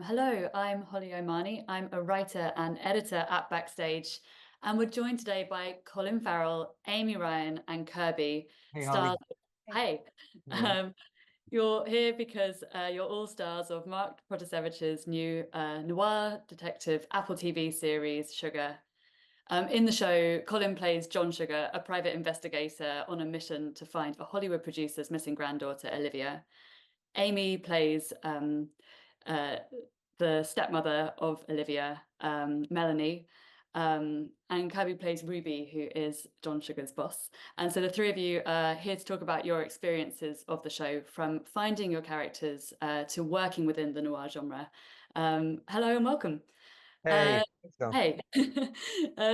Hello, I'm Holly Omani. I'm a writer and editor at Backstage, and we're joined today by Colin Farrell, Amy Ryan, and Kirby, Hey, stars. Holly. Hey, Yeah. um, you're here because you're all stars of Mark Protasevich's new noir detective Apple TV series, Sugar. In the show, Colin plays John Sugar, a private investigator on a mission to find a Hollywood producer's missing granddaughter, Olivia. Amy plays uh, the stepmother of Olivia, Melanie, and Kirby plays Ruby, who is John Sugar's boss. And so the three of you are here to talk about your experiences of the show, from finding your characters to working within the noir genre. Hello and welcome. Hey. Let's go. Hey,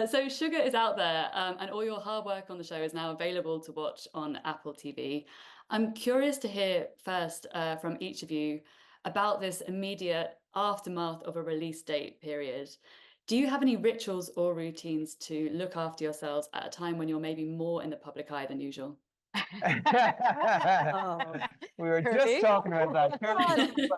so Sugar is out there, and all your hard work on the show is now available to watch on Apple TV. I'm curious to hear first from each of you about this immediate aftermath of a release date period. Do you have any rituals or routines to look after yourselves at a time when you're maybe more in the public eye than usual? Oh, We were Kirby? just talking about that. Kirby,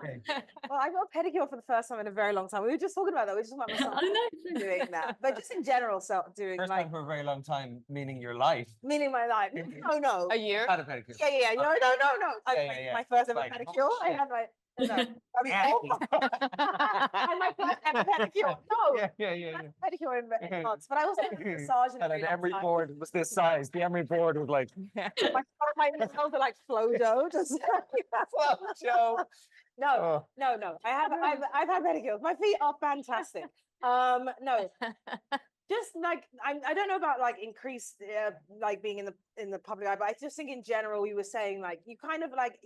well, I got a pedicure for the first time in a very long time. We were just talking about that. We were just talking about myself I know. doing that, but just in general, so doing First like time for a very long time, meaning your life. meaning my life. No. A year? Had a pedicure. Yeah. No. Yeah. My first ever Like, pedicure. oh, I shit. had my. No. I mean, I had my first ever pedicure. No. Yeah. Pedicure in months, but I also had a massage in a And very an long emery time. board was this size. The emery board was like, My nails are like Flojo. Just Joe. No. I've had pedicures. My feet are fantastic. No, just like I don't know about like increased like being in the public eye, but I just think in general we were saying like you kind of like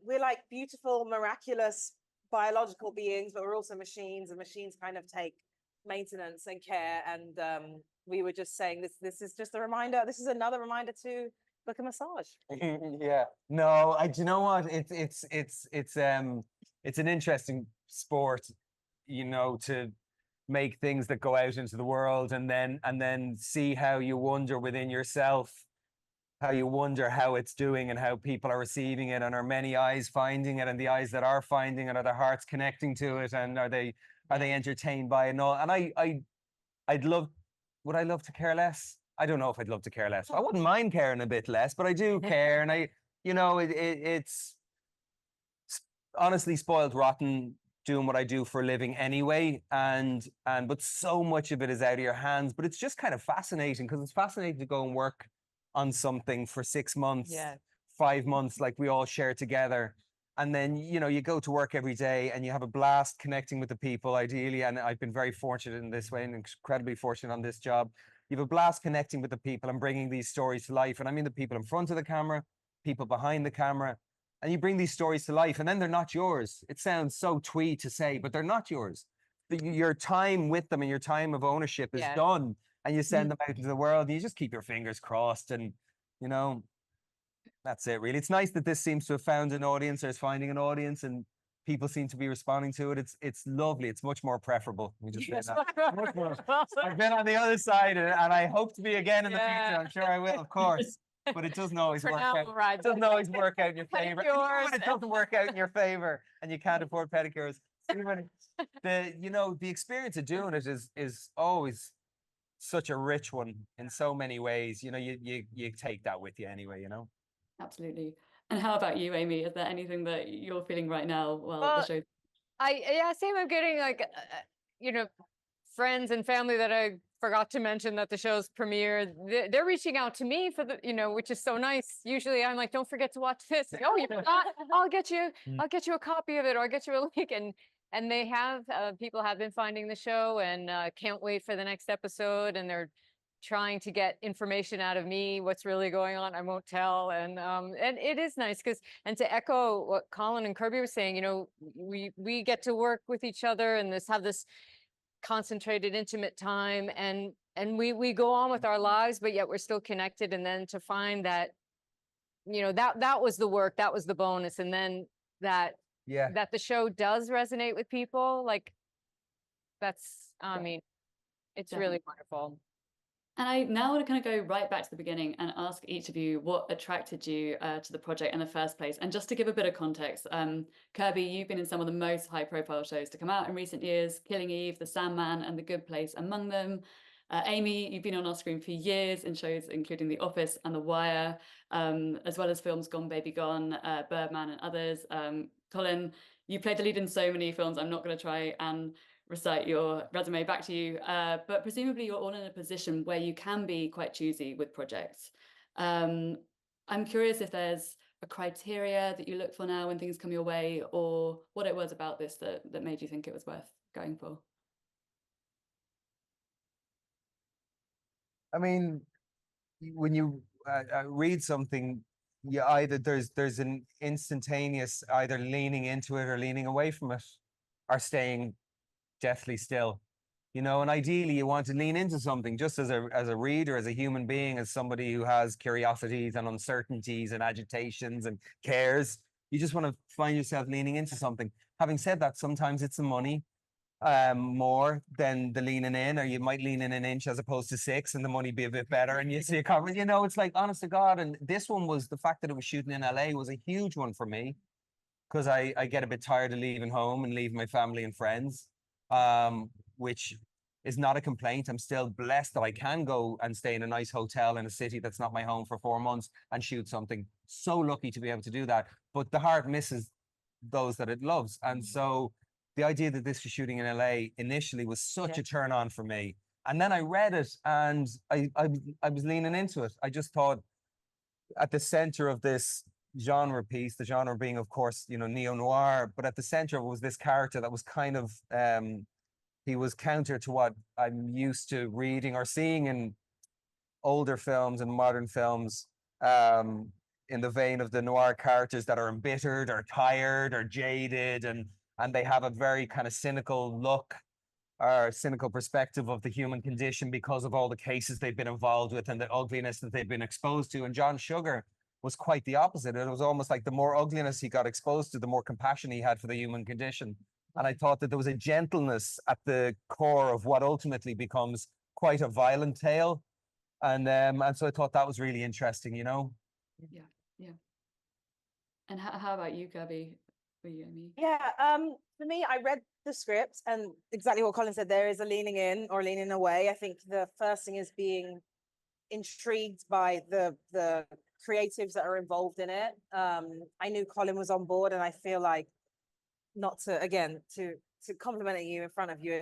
we're like beautiful, miraculous biological beings, but we're also machines, and machines kind of take maintenance and care. And we were just saying this is just a reminder. This is another reminder to book a massage. Yeah. No, do you know what? It's an interesting sport, to make things that go out into the world and then see how you wonder within yourself, how you wonder how it's doing and how people are receiving it, and are many eyes finding it, and the eyes that are finding it, are their hearts connecting to it, and are they entertained by it and all. And would I love to care less? I don't know if I'd love to care less. I wouldn't mind caring a bit less, but I do care. And it's honestly spoiled rotten doing what I do for a living anyway. But so much of it is out of your hands. But it's just kind of fascinating, because it's fascinating to go and work on something for 6 months, 5 months, like we all share together. And then, you go to work every day and you have a blast connecting with the people, ideally. And I've been very fortunate in this way, and incredibly fortunate on this job. You have a blast connecting with the people and bringing these stories to life. And I mean the people in front of the camera, people behind the camera, and you bring these stories to life, and then they're not yours. It sounds so twee to say, but they're not yours. Your time with them and your time of ownership is done, and you send them out into the world, and you just keep your fingers crossed. And, that's it, really. It's nice that this seems to have found an audience, or is finding an audience, and people seem to be responding to it. It's lovely. It's much more preferable. We just say that. Much more. I've been on the other side, and I hope to be again in the future. I'm sure I will, of course. But it doesn't always work out. It doesn't always work out in your favor. When it doesn't work out in your favor, and you can't afford pedicures. The experience of doing it is always such a rich one in so many ways. You take that with you anyway. Absolutely. And how about you, Amy? Is there anything that you're feeling right now while the show? Same. I'm getting like, friends and family that I forgot to mention that the show's premiere. They're reaching out to me for which is so nice. Usually I'm like, don't forget to watch this. Oh, you forgot? I'll get you a copy of it, or I'll get you a link. And they have, people have been finding the show, and can't wait for the next episode. And they're trying to get information out of me, what's really going on. I won't tell. And it is nice and to echo what Colin and Kirby were saying, we get to work with each other and have this concentrated, intimate time, and we go on with our lives, but yet we're still connected. And then to find that, that was the work, that was the bonus. And then that the show does resonate with people, like that's, I mean, it's really wonderful. And I now want to kind of go right back to the beginning and ask each of you what attracted you to the project in the first place. And just to give a bit of context, Kirby, you've been in some of the most high-profile shows to come out in recent years: Killing Eve, The Sandman, and The Good Place among them. Amy, you've been on our screen for years in shows including The Office and The Wire, as well as films Gone Baby Gone, Birdman, and others. Colin, you played the lead in so many films. I'm not going to try and recite your resume back to you, but presumably you're all in a position where you can be quite choosy with projects. I'm curious if there's a criteria that you look for now when things come your way, or what it was about this that made you think it was worth going for. I mean, when you read something, you either there's an instantaneous either leaning into it or leaning away from it, or staying deathly still, you know. And ideally you want to lean into something, just as a reader, as a human being, as somebody who has curiosities and uncertainties and agitations and cares. You just want to find yourself leaning into something. Having said that, sometimes it's the money more than the leaning in, or you might lean in an inch as opposed to 6 and the money be a bit better and you see a cover, you know. It's like, honest to God. And this one was, the fact that it was shooting in LA was a huge one for me, because I get a bit tired of leaving home and leaving my family and friends, which is not a complaint. I'm still blessed that I can go and stay in a nice hotel in a city that's not my home for 4 months and shoot something. So lucky to be able to do that. But the heart misses those that it loves. And so the idea that this was shooting in LA initially was such a turn on for me. And then I read it and I was leaning into it. I just thought, at the center of this genre piece, the genre being, of course, you know, neo-noir, but at the center of it was this character that was kind of, he was counter to what I'm used to reading or seeing in older films and modern films, in the vein of the noir characters that are embittered or tired or jaded, and they have a very kind of cynical look or cynical perspective of the human condition because of all the cases they've been involved with and the ugliness that they've been exposed to. And John Sugar was quite the opposite. It was almost like the more ugliness he got exposed to, the more compassion he had for the human condition. And I thought that there was a gentleness at the core of what ultimately becomes quite a violent tale. And so I thought that was really interesting, you know? Yeah, yeah. And how about you, Kirby? For you, Amy? Yeah, for me, I read the script and exactly what Colin said, there is a leaning in or leaning away. I think the first thing is being intrigued by the creatives that are involved in it. I knew Colin was on board, and I feel like, not to, again, to compliment you in front of you,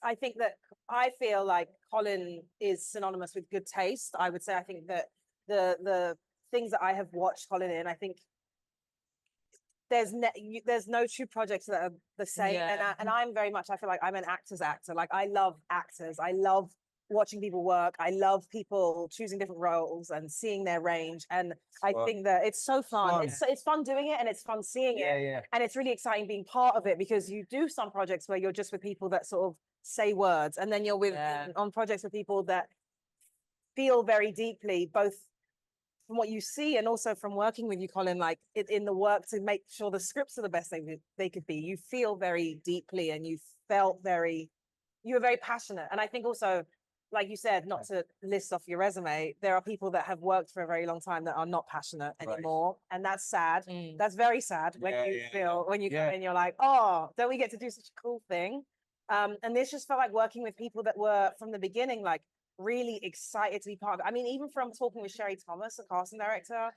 I think that I feel like Colin is synonymous with good taste. I would say, I think that the things that I have watched Colin in, I think there's no two projects that are the same. Yeah. And I'm very much, I feel like I'm an actor's actor. Like, I love actors. I love watching people work. I love people choosing different roles and seeing their range. And I think that it's so fun. It's fun doing it, and it's fun seeing it. Yeah. And it's really exciting being part of it, because you do some projects where you're just with people that sort of say words, and then you're with on projects with people that feel very deeply, both from what you see and also from working with you, Colin, like in the work to make sure the scripts are the best they could be. You feel very deeply, and you were very passionate. And I think also, like you said, not to list off your resume, there are people that have worked for a very long time that are not passionate anymore. And that's sad. That's very sad when when you come in, you're like, oh, don't we get to do such a cool thing? And this just felt like working with people that were from the beginning, like really excited to be part of it. I mean, even from talking with Sherry Thomas, the casting director,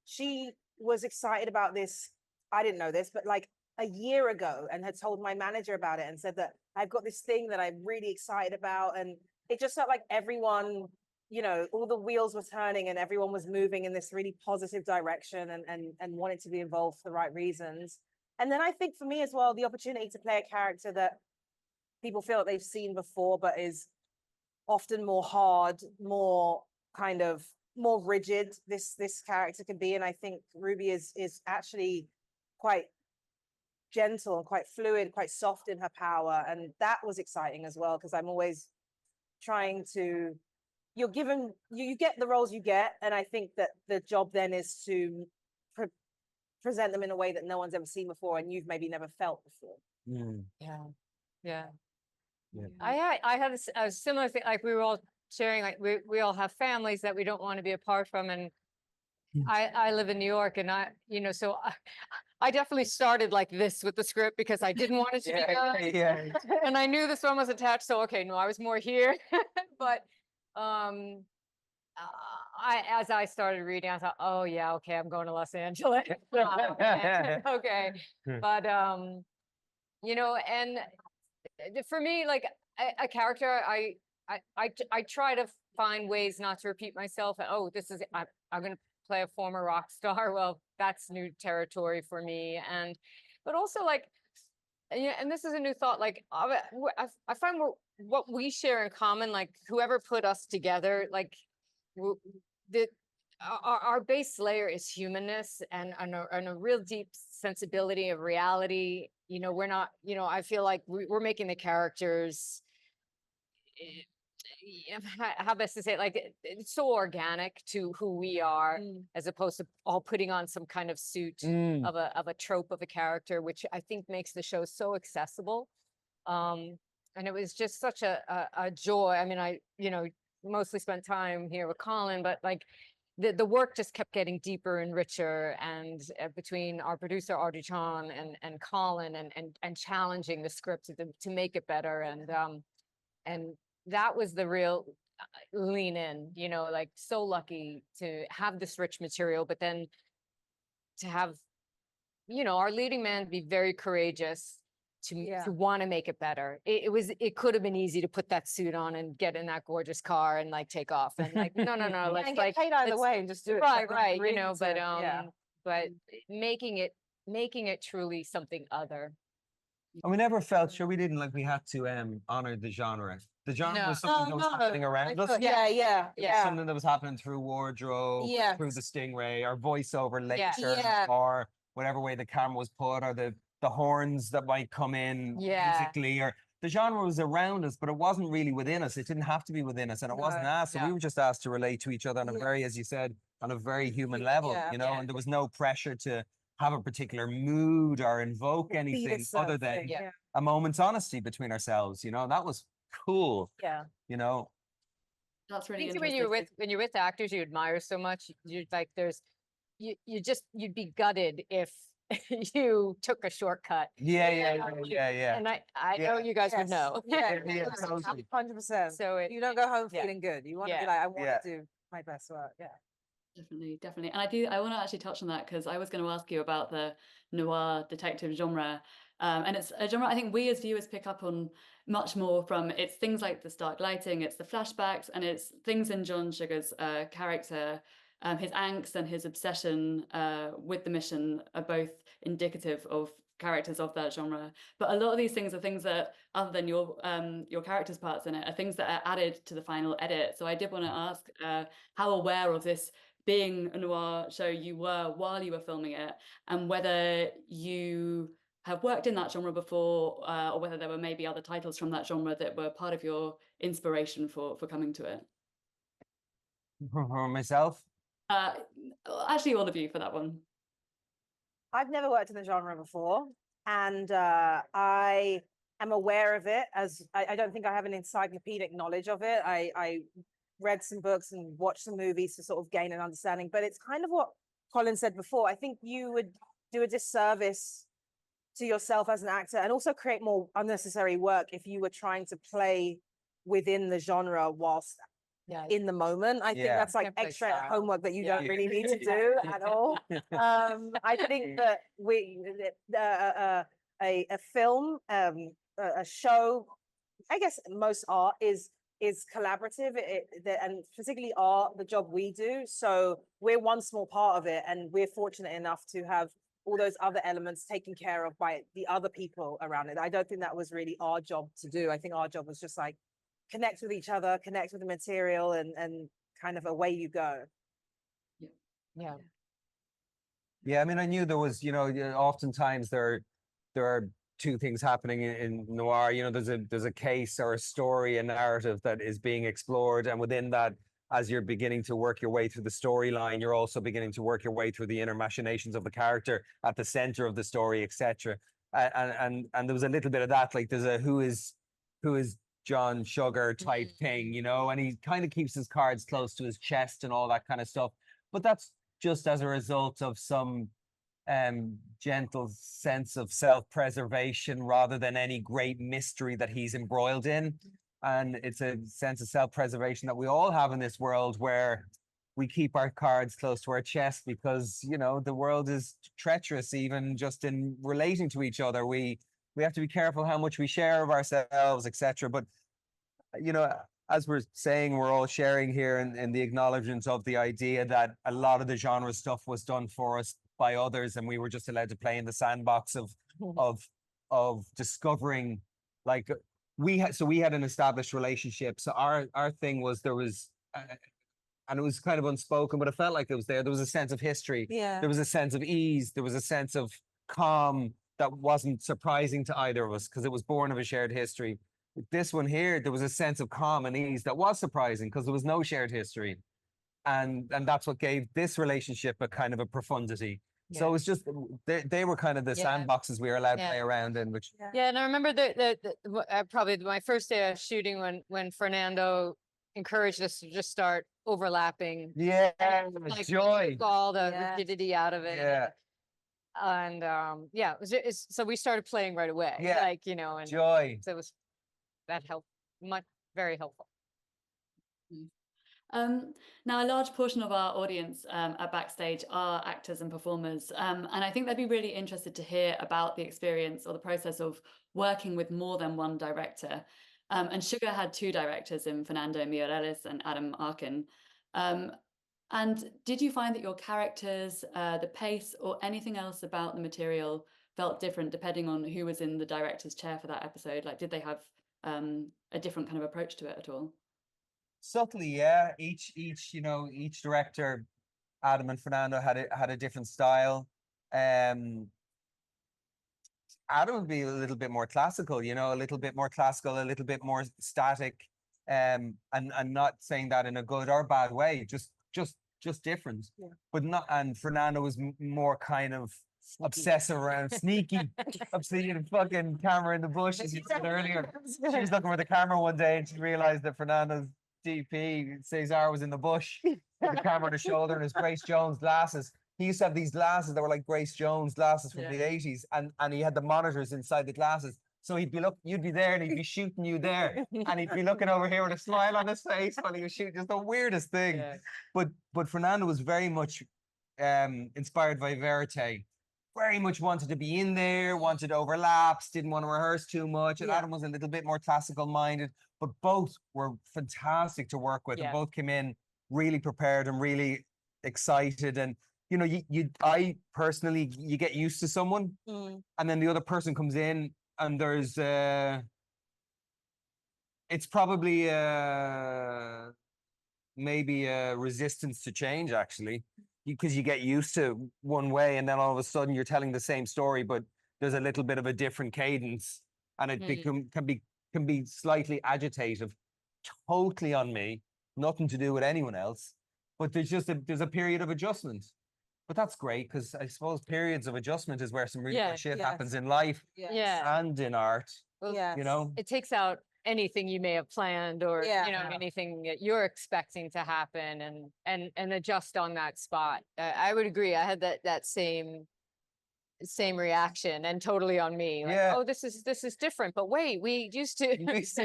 she was excited about this. I didn't know this, but like a year ago, and had told my manager about it and said that I've got this thing that I'm really excited about. And it just felt like everyone, you know, all the wheels were turning and everyone was moving in this really positive direction and wanted to be involved for the right reasons. And then I think for me as well, the opportunity to play a character that people feel that they've seen before, but is often more hard, more kind of more rigid this character can be. And I think Ruby is actually quite gentle and quite fluid, quite soft in her power. And that was exciting as well, because I'm always trying to, you're given, you get the roles you get. And I think that the job then is to present them in a way that no one's ever seen before and you've maybe never felt before. Yeah. I had a similar thing. Like, we were all sharing, like we all have families that we don't want to be apart from, and I live in New York, and so I definitely started like this with the script because I didn't want it to be yeah. and I knew this one was attached, so okay, no, I was more here. But as I started reading, I thought, oh yeah, okay, I'm going to Los Angeles. Okay. But and for me, like a character, I try to find ways not to repeat myself. Oh, I'm going to play a former rock star. Well, that's new territory for me. But also like, yeah, and this is a new thought. Like I find what we share in common, like whoever put us together, like the our base layer is humanness and a real deep sensibility of reality. We're not. I feel like we're making the characters. How best to say it, like it's so organic to who we are, as opposed to all putting on some kind of suit of a trope of a character, which I think makes the show so accessible. And it was just such a joy. I mean, I mostly spent time here with Colin, but like the work just kept getting deeper and richer, and between our producer Audrey Chon and Colin and challenging the script to make it better, and that was the real lean in, like so lucky to have this rich material, but then to have, our leading man be very courageous to want to make it better. It could have been easy to put that suit on and get in that gorgeous car and like take off and like, no, let's And like get paid either way and just do it. right, Really but making it truly something other. And we never felt sure we didn't like we had to honor the genre. The genre was something that was happening around us. Yeah. It was something that was happening through wardrobe, Yes. through the stingray, or voiceover Yeah. later, Yeah. or whatever way the camera was put, or the horns that might come in musically, or the genre was around us, but it wasn't really within us. It didn't have to be within us, and it wasn't asked. So we were just asked to relate to each other on a very, as you said, on a very human level, and there was no pressure to have a particular mood or invoke anything other than a moment's honesty between ourselves, and that was cool. Yeah. That's really I think interesting. when you're with actors you admire so much, you're like you'd be gutted if you took a shortcut. Yeah. And I know you guys would know. Yeah, totally. 100%. So you don't go home feeling good. You want to be like, I want to do my best work. Yeah. Definitely. And I want to actually touch on that because I was going to ask you about the noir detective genre. And it's a genre I think we as viewers pick up on much more from. It's things like the stark lighting, it's the flashbacks, and it's things in John Sugar's character. His angst and his obsession with the mission are both indicative of characters of that genre. But a lot of these things are things that, other than your character's parts in it, are things that are added to the final edit. So I did want to ask how aware of this being a noir show you were while you were filming it, and whether you have worked in that genre before, or whether there were maybe other titles from that genre that were part of your inspiration for coming to it. For myself? Actually, all of you for that one. I've never worked in the genre before, and I am aware of it. As I don't think I have an encyclopedic knowledge of it. I read some books and watched some movies to sort of gain an understanding. But it's kind of what Colin said before. I think you would do a disservice to yourself as an actor, and also create more unnecessary work if you were trying to play within the genre whilst in the moment. I think that's like extra homework that you don't really need to do at all. I think that a film, a show, I guess most art is collaborative, and particularly art, the job we do. So we're one small part of it, and we're fortunate enough to have all those other elements taken care of by the other people around it. I don't think that was really our job to do. I think our job was just like connect with each other, connect with the material, and kind of away you go. Yeah, I mean, I knew there was, oftentimes there are two things happening in noir. There's a case or a story, a narrative that is being explored, and within that, as you're beginning to work your way through the storyline, you're also beginning to work your way through the inner machinations of the character at the center of the story, etc. And there was a little bit of that, like there's a who is John Sugar type thing, you know, and he kind of keeps his cards close to his chest and all that kind of stuff. But that's just as a result of some gentle sense of self-preservation rather than any great mystery that he's embroiled in. And it's a sense of self-preservation that we all have in this world, where we keep our cards close to our chest because, you know, the world is treacherous, even just in relating to each other. We have to be careful how much we share of ourselves, etc. But, you know, as we're saying, we're all sharing here in the acknowledgement of the idea that a lot of the genre stuff was done for us by others, and we were just allowed to play in the sandbox of discovering. Like, we had an established relationship. So our thing was, there was and it was kind of unspoken, but it felt like it was there. There was a sense of history. Yeah. There was a sense of ease. There was a sense of calm that wasn't surprising to either of us because it was born of a shared history. This one here, there was a sense of calm and ease that was surprising because there was no shared history. And that's what gave this relationship a kind of a profundity. So it was just, they were kind of the sandboxes we were allowed to play around in, which. Yeah, and I remember probably my first day of shooting when Fernando encouraged us to just start overlapping. Yeah, Like, joy. took all the rigidity out of it. Yeah. And so we started playing right away. Yeah. Like, you know, and Joy. so that helped very helpful. Now, a large portion of our audience at Backstage are actors and performers, and I think they'd be really interested to hear about the experience or the process of working with more than one director. And Sugar had two directors in Fernando Mireles and Adam Arkin. And did you find that your characters, the pace, or anything else about the material felt different depending on who was in the director's chair for that episode? Like, did they have a different kind of approach to it at all? Subtly, yeah. Each director, Adam and Fernando, had a different style. Adam would be a little bit more classical, you know, a little bit more classical, a little bit more static, and not saying that in a good or bad way, just different. Yeah. But not. And Fernando was more kind of obsessive around sneaky, obsessing the fucking camera in the bush, as you said earlier. She was looking for the camera one day and she realized that Fernando's DP Cesar was in the bush with the camera on his shoulder and his Grace Jones glasses. He used to have these glasses that were like Grace Jones glasses from the 80s, and he had the monitors inside the glasses. So you'd be there and he'd be shooting you there, and he'd be looking over here with a smile on his face while he was shooting. Just the weirdest thing. Yeah. But Fernando was very much inspired by Verite. Very much wanted to be in there, wanted overlaps, didn't want to rehearse too much. And Adam was a little bit more classical minded, but both were fantastic to work with. And both came in really prepared and really excited. And you know, I personally, you get used to someone, and then the other person comes in, and there's it's probably maybe a resistance to change, actually, because you get used to one way, and then all of a sudden you're telling the same story, but there's a little bit of a different cadence, and it can be slightly agitative. Totally on me, nothing to do with anyone else, but there's a period of adjustment. But that's great, because I suppose periods of adjustment is where some really good shit happens in life and in art. Well, you know, it takes out anything you may have planned, or you know, anything that you're expecting to happen, and adjust on that spot. I would agree. I had that same reaction, and totally on me. Like, oh, this is different. But wait, we used to.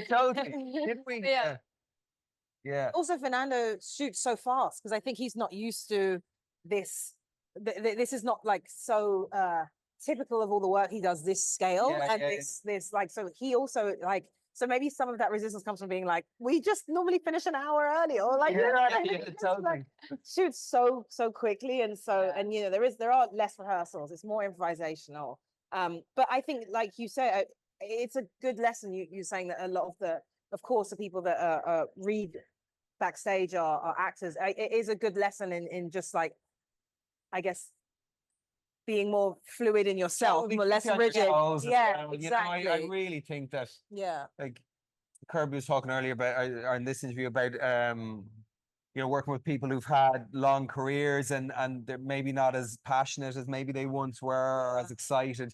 Totally, didn't we? Yeah. Also, Fernando shoots so fast because I think he's not used to this. This is not like so typical of all the work he does, this scale this like, so he also like, so maybe some of that resistance comes from being like, we just normally finish an hour early, or like, you know what I mean? Totally. Like, shoots so quickly, and so and you know, there are less rehearsals, it's more improvisational, but I think, like you say, it's a good lesson. You saying that a lot of course the people that read Backstage are actors. It is a good lesson in just like, I guess, being more fluid in yourself, more less rigid. Yeah, exactly. You know, I really think that. Yeah. Like Kirby was talking earlier about, or in this interview about, you know, working with people who've had long careers and they're maybe not as passionate as maybe they once were, or as excited.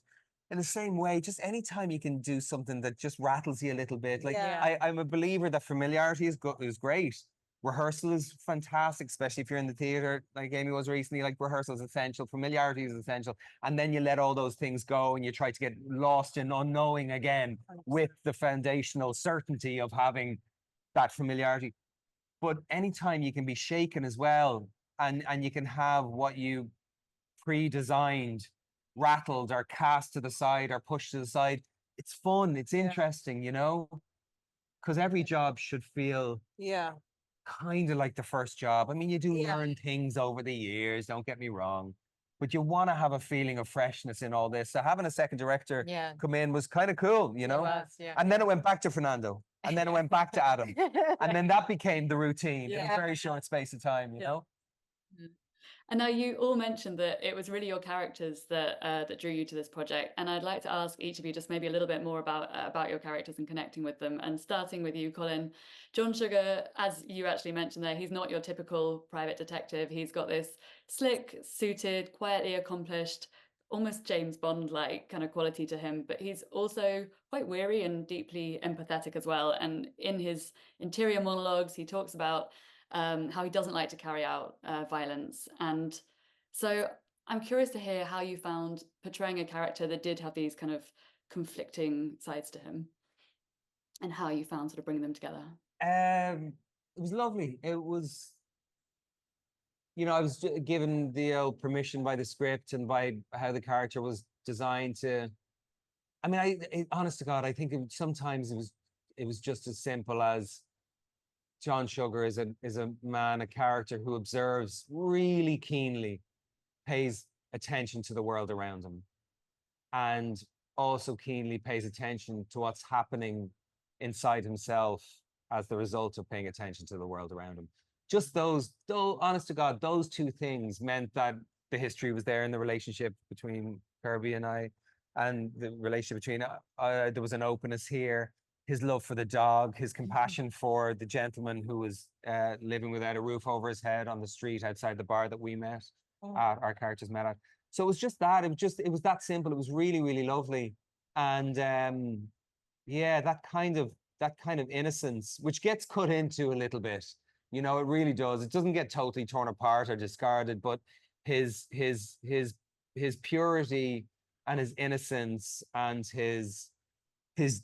in the same way, just anytime you can do something that just rattles you a little bit. Like Yeah. I'm a believer that familiarity is great. Rehearsal is fantastic, especially if you're in the theater, like Amy was recently. Like rehearsal is essential, familiarity is essential, and then you let all those things go and you try to get lost in unknowing again with the foundational certainty of having that familiarity. But anytime you can be shaken as well, and you can have what you pre-designed rattled or cast to the side or pushed to the side, it's fun, it's interesting, you know, because every job should feel Yeah. kind of like the first job. I mean, you do Yeah. learn things over the years, don't get me wrong, but you want to have a feeling of freshness in all this. So having a second director Yeah. come in was kind of cool, you It know. was, yeah. And then it went back to Fernando, and then it went back to Adam, and then that became the routine in a Yeah. very short space of time, you know. And now you all mentioned that it was really your characters that that drew you to this project, and I'd like to ask each of you just maybe a little bit more about your characters and connecting with them. And starting with you, Colin, John Sugar, as you actually mentioned there, he's not your typical private detective. He's got this slick, suited, quietly accomplished, almost James Bond-like kind of quality to him, but he's also quite weary and deeply empathetic as well. And in his interior monologues, he talks about how he doesn't like to carry out violence. And so I'm curious to hear how you found portraying a character that did have these kind of conflicting sides to him, and how you found sort of bringing them together. It was lovely. It was, you know, I was given the permission by the script and by how the character was designed to. I mean, honest to God, I think sometimes it was just as simple as John Sugar is a man, a character who observes really keenly, pays attention to the world around him, and also keenly pays attention to what's happening inside himself as the result of paying attention to the world around him. Just those, though, honest to God, those two things meant that the history was there in the relationship between Kirby and I, and the relationship between there was an openness here. His love for the dog, his compassion for the gentleman who was living without a roof over his head on the street outside the bar that we met, our characters met at. So it was just that. It was that simple. It was really, really lovely, and yeah, that kind of innocence, which gets cut into a little bit. You know, it really does. It doesn't get totally torn apart or discarded, but his purity and his innocence and his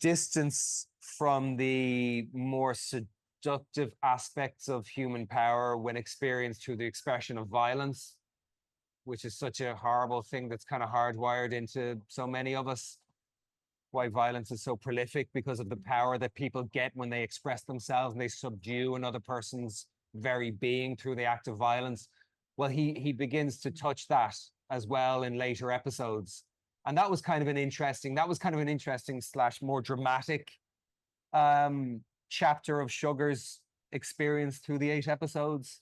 distance from the more seductive aspects of human power when experienced through the expression of violence, which is such a horrible thing that's kind of hardwired into so many of us. Why violence is so prolific, because of the power that people get when they express themselves and they subdue another person's very being through the act of violence. Well, he begins to touch that as well in later episodes. And that was kind of an interesting / more dramatic chapter of Sugar's experience through the 8 episodes.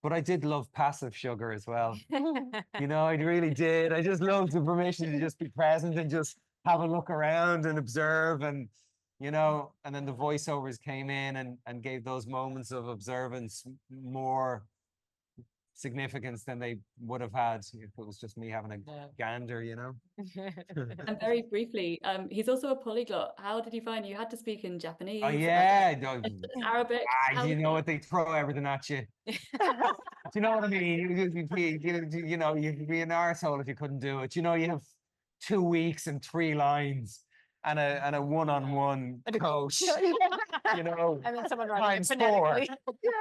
But I did love passive Sugar as well. You know, I really did. I just loved the permission to just be present and just have a look around and observe, and, you know, and then the voiceovers came in and gave those moments of observance more significance than they would have had if it was just me having a gander, you know. And very briefly, he's also a polyglot. How did you find you had to speak in Japanese? Oh yeah, Arabic? you know what, they throw everything at you. Do you know what I mean? You know, you'd be an arsehole if you couldn't do it. You know, you have 2 weeks and 3 lines and a one-on-one coach. You know, And then someone writing it times 4. phonetically.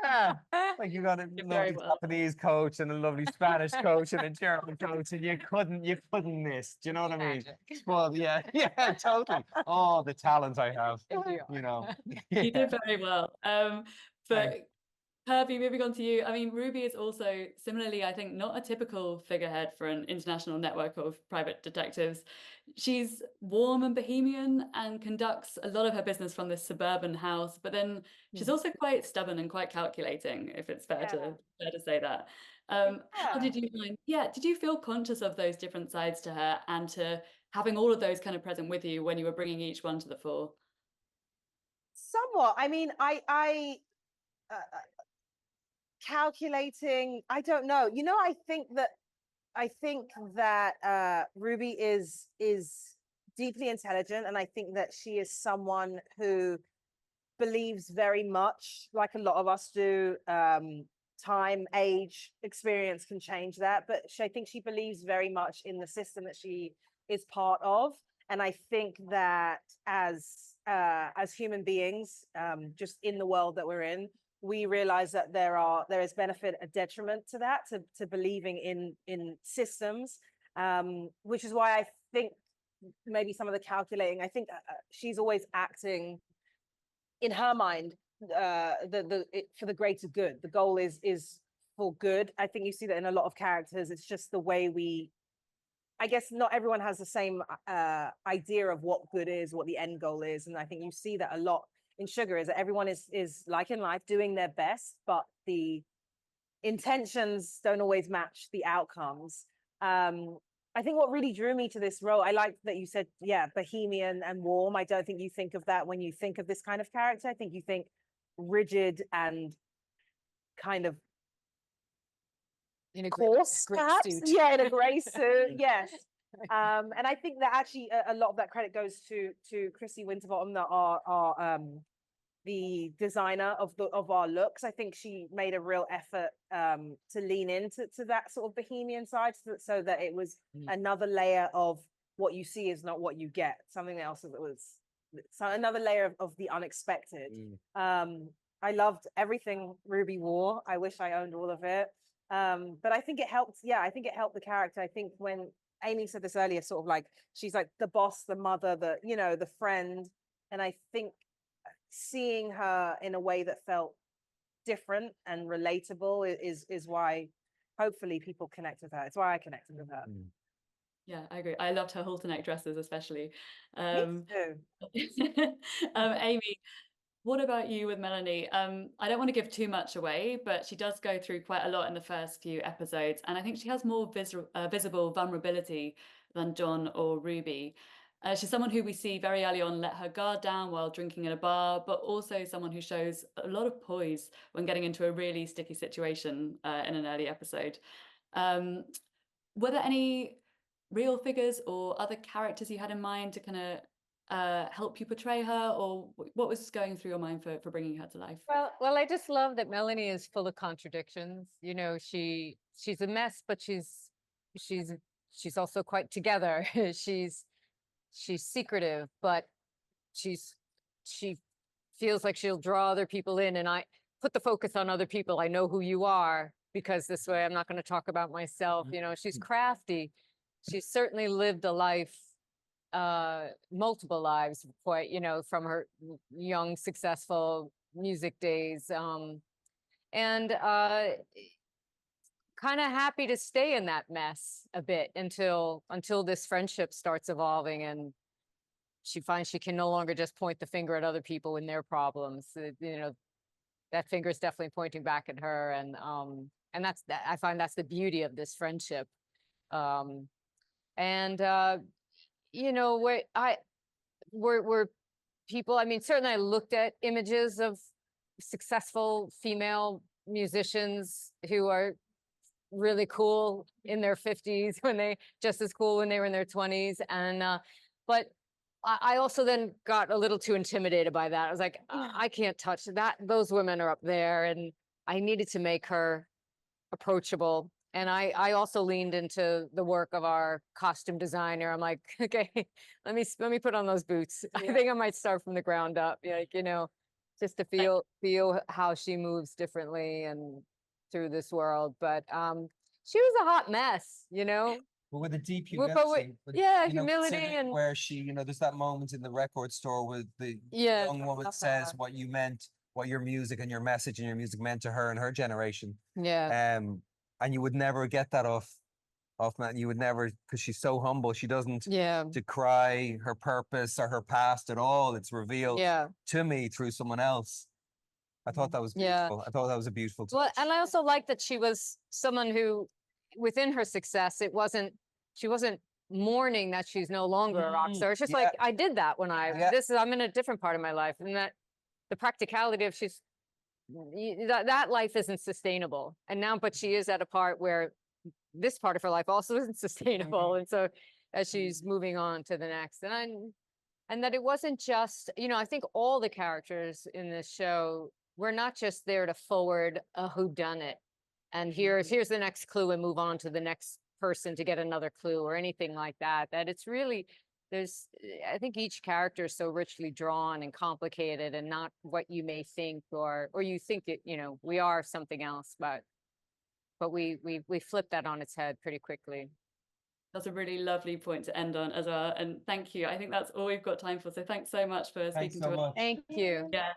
Yeah, like you got a very lovely well. Japanese coach and a lovely Spanish coach and a German coach, and you couldn't miss. Do you know what I mean? Well, yeah, totally. Oh, the talent I have, you know. You did very well. But Kirby, moving on to you. I mean, Ruby is also similarly, I think, not a typical figurehead for an international network of private detectives. She's warm and bohemian and conducts a lot of her business from this suburban house, but then she's also quite stubborn and quite calculating, if it's fair to say that. How did you find, did you feel conscious of those different sides to her and to having all of those kind of present with you when you were bringing each one to the fore? Somewhat. I mean, I calculating, I don't know. You know, I think that I think that Ruby is deeply intelligent, and I think that she is someone who believes very much, like a lot of us do. Time, age, experience can change that, but I think she believes very much in the system that she is part of. And I think that as human beings, just in the world that we're in, we realize that there is benefit, a detriment to that, to believing in systems, which is why I think maybe some of the calculating. I think she's always acting in her mind for the greater good. The goal is for good. I think you see that in a lot of characters. It's just the way we, I guess not everyone has the same idea of what good is, what the end goal is. And I think you see that a lot in Sugar, is that everyone is like in life doing their best, but the intentions don't always match the outcomes. I think what really drew me to this role, I like that you said, yeah, bohemian and warm. I don't think you think of that when you think of this kind of character. I think you think rigid and kind of In a coarse, gray perhaps. suit. Yeah, in a gray suit. Yes. And I think that actually a lot of that credit goes to Chrissy Winterbottom, that are the designer of our looks. I think she made a real effort to lean into that sort of bohemian side, so that it was another layer of what you see is not what you get. Something else that was, so another layer of the unexpected. I loved everything Ruby wore. I wish I owned all of it. But I think it helped. Yeah, I think it helped the character. I think when Amy said this earlier, sort of like she's like the boss, the mother, the friend, and I think seeing her in a way that felt different and relatable is why hopefully people connect with her. It's why I connected with her. Yeah, I agree. I loved her halter neck dresses especially. Me too. Amy, what about you with Melanie? I don't want to give too much away, but she does go through quite a lot in the first few episodes, and I think she has more visible vulnerability than John or Ruby. She's someone who we see very early on let her guard down while drinking in a bar, but also someone who shows a lot of poise when getting into a really sticky situation in an early episode. Were there any real figures or other characters you had in mind to kind of help you portray her, or what was going through your mind for bringing her to life? Well, I just love that Melanie is full of contradictions. You know, she's a mess, but she's also quite together. She's secretive, but she feels like she'll draw other people in, and I put the focus on other people. I know who you are, because this way I'm not going to talk about myself. You know, she's crafty. She's certainly lived a life, multiple lives, quite, you know, from her young, successful music days. And kind of happy to stay in that mess a bit until this friendship starts evolving, and she finds she can no longer just point the finger at other people and their problems. You know, that finger is definitely pointing back at her, and I find that's the beauty of this friendship. You know, we're people. I mean, certainly I looked at images of successful female musicians who are really cool in their 50s, when they just as cool when they were in their 20s. And but I also then got a little too intimidated by that. I was like, I can't touch that. Those women are up there, and I needed to make her approachable. And I also leaned into the work of our costume designer. I'm like, okay, let me put on those boots. Yeah. I think I might start from the ground up, like, you know, just to feel how she moves differently and through this world. But she was a hot mess, you know. But with a deep But humility. yeah, you know, humility considering and where she, you know, there's that moment in the record store with the yeah, young woman love says her. what you meant, what your music and your message and your music meant to her and her generation. yeah, And you would never get that off Matt. You would never, because she's so humble. She doesn't yeah, decry her purpose or her past at all. It's revealed yeah. to me through someone else. I thought that was Yeah. beautiful. I thought that was a beautiful touch. Well, and I also like that she was someone who, within her success, she wasn't mourning that she's no longer a rock star. It's just Yeah. like, I did that when Yeah. I'm in a different part of my life, and that the practicality of that life isn't sustainable. And now, but she is at a part where this part of her life also isn't sustainable. And so as she's moving on to the next, and that it wasn't just, you know, I think all the characters in this show were not just there to forward a whodunit and here's the next clue and move on to the next person to get another clue or anything like that. That it's really, I think each character is so richly drawn and complicated and not what you may think or you think it, you know, we are something else, but we flip that on its head pretty quickly. That's a really lovely point to end on as well. And thank you. I think that's all we've got time for. So thanks so much for speaking to us. Thank you. Yeah.